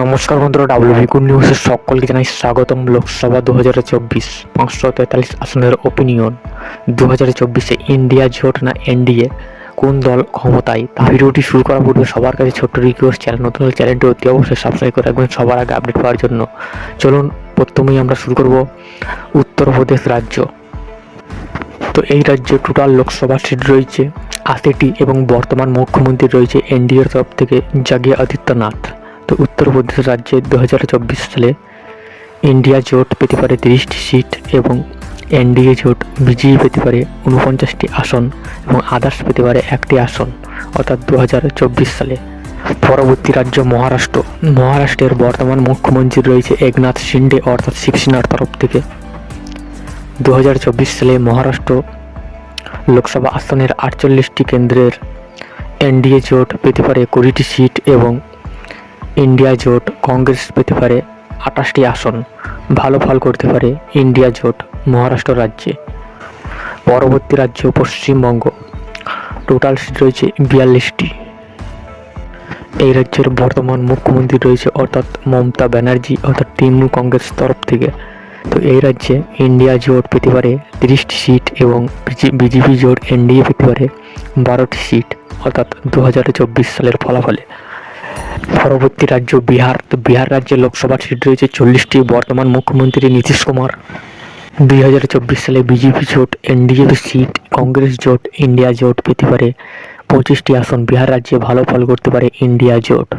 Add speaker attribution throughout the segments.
Speaker 1: নমস্কার বন্ধুরা, WB good নিউজের সকলকে জানাই স্বাগতম। লোকসভা 2024 543 আসনের ওপিনিয়ন। 2024-এ ইন্ডিয়া জোট না এনডিএ, কোন দল ক্ষমতায়? ভিডিওটি শুরু করার পূর্বে সবার কাছে ছোট্ট রিকোয়েস্ট, চ্যানেল নতুন হলে চ্যানেলটি অতি অবশ্যই সাবস্ক্রাইব করে রাখবেন সবার আগে আপডেট পাওয়ার জন্য। চলুন প্রথমেই আমরা শুরু করব উত্তরপ্রদেশ রাজ্য। তো এই রাজ্যে টোটাল লোকসভা সিট রয়েছে 80টি এবং বর্তমান মুখ্যমন্ত্রী রয়েছে এনডিএর তরফ থেকে যোগী আদিত্যনাথ। তো উত্তরপ্রদেশ রাজ্যে 2024 সালে ইন্ডিয়া জোট পেতে পারে 30টি সিট এবং এনডিএ জোট বিজেপি পেতে পারে 49টি আসন এবং আদার্স পেতে পারে 1টি আসন, অর্থাৎ 2024 সালে। পরবর্তী রাজ্য মহারাষ্ট্র। মহারাষ্ট্রের বর্তমান মুখ্যমন্ত্রী রয়েছে একনাথ শিন্ডে, অর্থাৎ শিবসেনার তরফ থেকে। 2024 সালে মহারাষ্ট্র লোকসভা আসনের 48টি কেন্দ্রের এনডিএ জোট পেতে পারে 20টি সিট এবং ইন্ডিয়া জোট কংগ্রেস পেতে পারে 28টি আসন। ভালো ফল করতে পারে ইন্ডিয়া জোট মহারাষ্ট্র রাজ্যে। পরবর্তী রাজ্য পশ্চিমবঙ্গ। টোটাল সিট রয়েছে 42টি। এই রাজ্যের বর্তমান মুখ্যমন্ত্রী রয়েছে অর্থাৎ মমতা ব্যানার্জি, অর্থাৎ তৃণমূল কংগ্রেস তরফ থেকে। তো এই রাজ্যে ইন্ডিয়া জোট পেতে পারে 30টি সিট এবং বিজেপি জোট এনডিএ পেতে পারে 12টি সিট, অর্থাৎ 2024 সালের ফলাফলে। পরবর্তী রাজ্য বিহার। তো বিহার রাজ্যে লোকসভা সিট রয়েছে 40টি। বর্তমান মুখ্যমন্ত্রী নীতিশ কুমার। 2024 সালে বিজেপি জোট এনডিএ সিট, কংগ্রেস জোট ইন্ডিয়া জোট পেতে পারে 25টি আসন। বিহার রাজ্যে ভালো ফল করতে পারে ইন্ডিয়া জোট।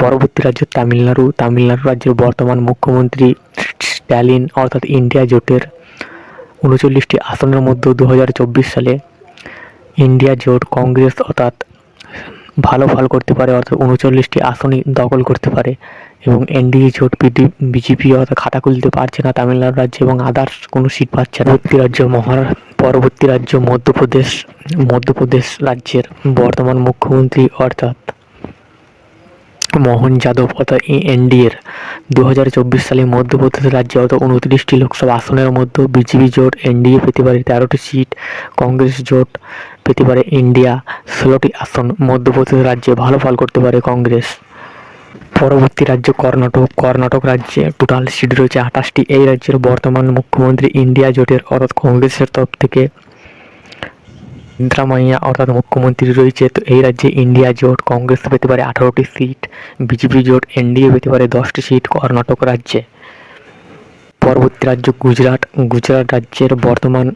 Speaker 1: পরবর্তী রাজ্য তামিলনাড়ু। তামিলনাড়ু রাজ্যের বর্তমান মুখ্যমন্ত্রী স্ট্যালিন, অর্থাৎ ইন্ডিয়া জোটের 39টি আসনের মধ্যে 2024 সালে ইন্ডিয়া জোট কংগ্রেস অর্থাৎ ভালো ফল করতে পারে, অর্থাৎ 39টি আসনই দখল করতে পারে এবং এনডিএ জোট বিজেপি অর্থাৎ খাতা খুলতে পারছে না তামিলনাড়ু রাজ্যে এবং আদার্স কোনো সিট পাচ্ছে না। পরবর্তী রাজ্য মধ্যপ্রদেশ। মধ্যপ্রদেশ রাজ্যের বর্তমান মুখ্যমন্ত্রী অর্থাৎ মোহন যাদব, অর্থাৎ এনডিএর 2024 সালে মধ্যপ্রদেশ রাজ্যে অর্থাৎ 29টি লোকসভা আসনের মধ্যে বিজেপি জোট এনডিএ পেতে পারে 13টি সিট, কংগ্রেস জোট পেতে পারে ইন্ডিয়া 16টি আসন। মধ্যপ্রদেশ রাজ্যে ভালো ফল করতে পারে কংগ্রেস। পরবর্তী রাজ্য কর্ণাটক। কর্ণাটক রাজ্যে টোটাল সিট রয়েছে 28টি। এই রাজ্যের বর্তমান মুখ্যমন্ত্রী ইন্ডিয়া জোটের অর্থাৎ কংগ্রেসের তরফ থেকে সিদ্ধারামাইয়া, অর্থাৎ মুখ্যমন্ত্রী রয়েছে। তো এই রাজ্যে ইন্ডিয়া জোট কংগ্রেস পেতে পারে 18টি সিট, বিজেপি জোট এনডিএ পেতে পারে 10টি সিট কর্ণাটক রাজ্যে। পরবর্তী রাজ্য গুজরাট। গুজরাট রাজ্যের বর্তমান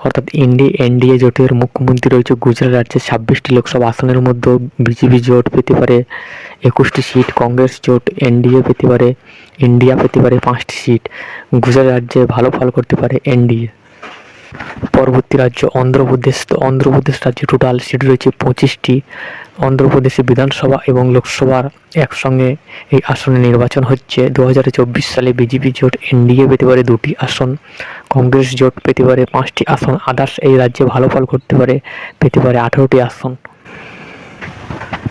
Speaker 1: অর্থাৎ এনডিএ জোটের মুখ্যমন্ত্রী রয়েছে গুজরাট রাজ্যে 26টি লোকসভা আসনের মধ্যে বিজেপি জোট পেতে পারে 21টি সিট, কংগ্রেস জোট এনডিএ পেতে পারে ইন্ডিয়া পেতে পারে 5টি সিট। গুজরাট রাজ্যে ভালো ফল করতে পারে এনডিএ। পরবর্তী রাজ্য অন্ধ্রপ্রদেশ। তো অন্ধ্রপ্রদেশ রাজ্যে টোটাল সিট রয়েছে 25টি। অন্ধ্রপ্রদেশে বিধানসভা এবং লোকসভার একসঙ্গে এই আসনে নির্বাচন হচ্ছে। 2024 সালে বিজেপি জোট এনডিএ পেতে পারে 2টি আসন, কংগ্রেস জোট পেতে পারে 5টি আসন, আদার্স এই রাজ্যে ভালো ফল করতে পারে পেতে পারে 18টি আসন।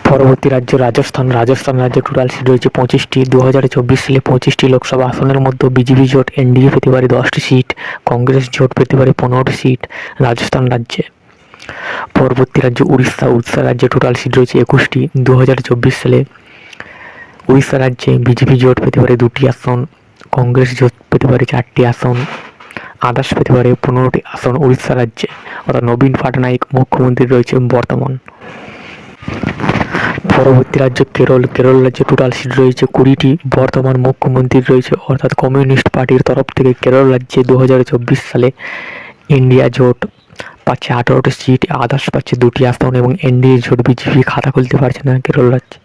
Speaker 1: পরবর্তী রাজ্য রাজস্থান। রাজস্থান রাজ্যে টোটাল সিট রয়েছে 25টি। 2024 সালে 25টি লোকসভা আসনের মধ্যে বিজেপি জোট এনডিএ পেতে পারে 10টি সিট, কংগ্রেস জোট পেতে পারে 15টি সিট রাজস্থান রাজ্যে। পরবর্তী রাজ্য উড়িষ্যা। উড়িষ্যা রাজ্যে টোটাল সিট রয়েছে 21টি। 2024 সালে উড়িষ্যা রাজ্যে বিজেপি জোট পেতে পারে 2টি আসন, কংগ্রেস জোট পেতে পারে 4টি আসন, আদার্স পেতে পারে 15টি আসন উড়িষ্যা রাজ্যে, অর্থাৎ নবীন পাটনায়ক মুখ্যমন্ত্রী রয়েছে বর্তমান। পরবর্তী রাজ্য কেরল। কেরল রাজ্যে টোটাল সিট রয়েছে 20টি। বর্তমান মুখ্যমন্ত্রী রয়েছে অর্থাৎ কমিউনিস্ট পার্টির তরফ থেকে কেরল রাজ্যে 2024 সালে ইন্ডিয়া জোট পাচ্ছে 18টি সিট, আদার্স পাচ্ছে 2টি আসন এবং এনডিএ জোট বিজেপি খাতা খুলতে পারছে না কেরল রাজ্যে।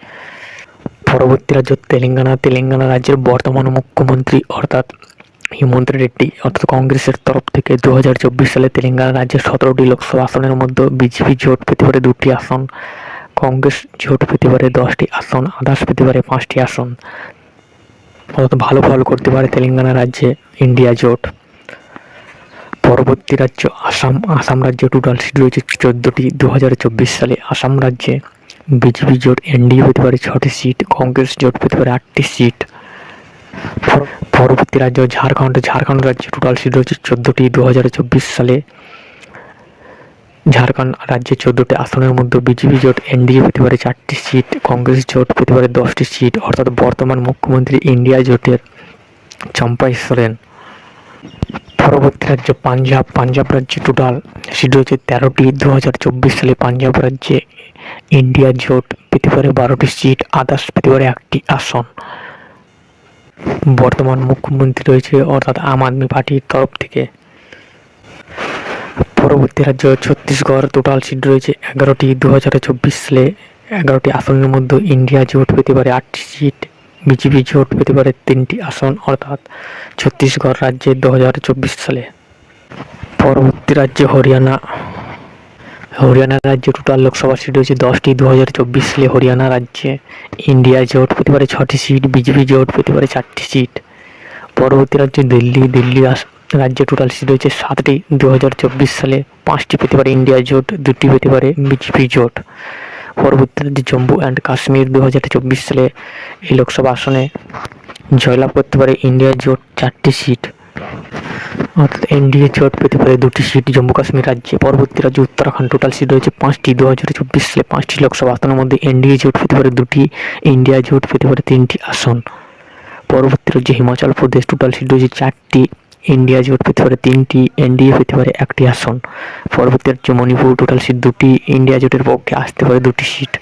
Speaker 1: পরবর্তী রাজ্য তেলেঙ্গানা। তেলেঙ্গানা রাজ্যের বর্তমান মুখ্যমন্ত্রী অর্থাৎ হেমন্ত রেড্ডি, অর্থাৎ কংগ্রেসের তরফ থেকে 2024 সালে তেলেঙ্গানা রাজ্যের 17টি লোকসভা আসনের মধ্যে বিজেপি জোট পেতে পারে 2টি আসন, কংগ্রেস জোট পেতে পারে 10টি আসন, আদার্স পেতে পারে 5টি আসন। অর্থাৎ ভালো ফল করতে পারে তেলেঙ্গানা রাজ্যে ইন্ডিয়া জোট। পরবর্তী রাজ্য আসাম। আসাম রাজ্যে টোটাল সিট রয়েছে 14টি। 2024 সালে আসাম রাজ্যে বিজেপি জোট এনডিএ পেতে পারে 6টি সিট, কংগ্রেস জোট পেতে পারে 8টি সিট। পরবর্তী রাজ্য ঝাড়খণ্ড। ঝাড়খণ্ড রাজ্যে টোটাল সিট রয়েছে 14টি। 2024 সালে ঝাড়খণ্ড রাজ্যে 14টি আসনের মধ্যে বিজেপি জোট এনডিএ পেতে পারে 4টি সিট, কংগ্রেস জোট পেতে পারে 10টি সিট, অর্থাৎ বর্তমান মুখ্যমন্ত্রী ইন্ডিয়া জোটের চম্পাই সোরেন। পরবর্তী রাজ্য পাঞ্জাব রাজ্যে টোটাল সিট রয়েছে 13টি। 2024 সালে পাঞ্জাব রাজ্যে ইন্ডিয়া জোট পেতে পারে 12টি সিট, আদার্স পেতে পারে 1টি আসন। বর্তমান মুখ্যমন্ত্রী রয়েছে অর্থাৎ আম আদমি পার্টির তরফ থেকে। পরবর্তী রাজ্য ছত্তিশগড়, টোটাল সিট রয়েছে 11টি। 2024 সালে 11টি আসনের মধ্যে ইন্ডিয়া জোট পেতে পারে 8টি সিট, বিজেপি জোট পেতে পারে 3টি আসন, অর্থাৎ ছত্তিশগড় রাজ্যে 2024 সালে। পরবর্তী রাজ্য হরিয়ানা রাজ্যে টোটাল লোকসভা সিট রয়েছে 10টি। 2024 সালে হরিয়ানা রাজ্যে ইন্ডিয়া জোট পেতে পারে 6টি সিট, বিজেপি জোট পেতে পারে 4টি সিট। পরবর্তী রাজ্য দিল্লি রাজ্যে টোটাল সিট রয়েছে 7টি। 2024 সালে 5টি পেতে পারে ইন্ডিয়া জোট, 2টি পেতে পারে বিজেপি জোট। পরবর্তী রাজ্য জম্মু অ্যান্ড কাশ্মীর, 2024 সালে এই লোকসভা আসনে জয়লাভ করতে পারে ইন্ডিয়া জোট 4টি সিট, অর্থাৎ এনডিএ জোট পেতে পারে 2টি সিট জম্মু কাশ্মীর রাজ্যে। পরবর্তী রাজ্য উত্তরাখণ্ড, টোটাল সিট রয়েছে 5টি। 2024 সালে 5টি লোকসভা আসনের মধ্যে এনডিএ জোট পেতে পারে 2টি, ইন্ডিয়া জোট পেতে পারে 3টি আসন। পরবর্তী রাজ্য হিমাচল প্রদেশ, টোটাল সিট রয়েছে 4টি। ইন্ডিয়া জোট পেতে পারে 3টি, এনডিএ পেতে পারে 1টি আসন। পরবর্তী রাজ্য মণিপুর, টোটাল সিট 2টি, ইন্ডিয়া জোটের পক্ষে আসতে পারে 2টি সিট।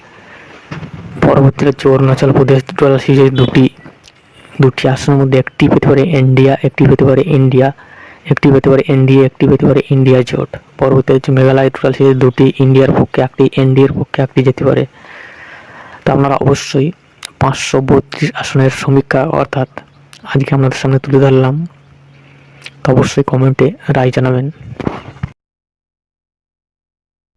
Speaker 1: পরবর্তী রাজ্য অরুণাচল প্রদেশ, টোটাল সিট 2টি আসনের মধ্যে 1টি পেতে পারে ইন্ডিয়া, 1টি পেতে পারে ইন্ডিয়া, 1টি পেতে পারে এনডিএ, 1টি পেতে পারে ইন্ডিয়া জোট। পরবর্তী রাজ্য মেঘালয়, টোটাল সিট 2টি, ইন্ডিয়ার পক্ষে 1টি, এনডিএর পক্ষে 1টি যেতে পারে। তো আপনারা অবশ্যই 532 আসনের সমীক্ষা অর্থাৎ আজকে আপনাদের সামনে তুলে ধরলাম, তো অবশ্যই কমেন্টে রায় জানাবেন।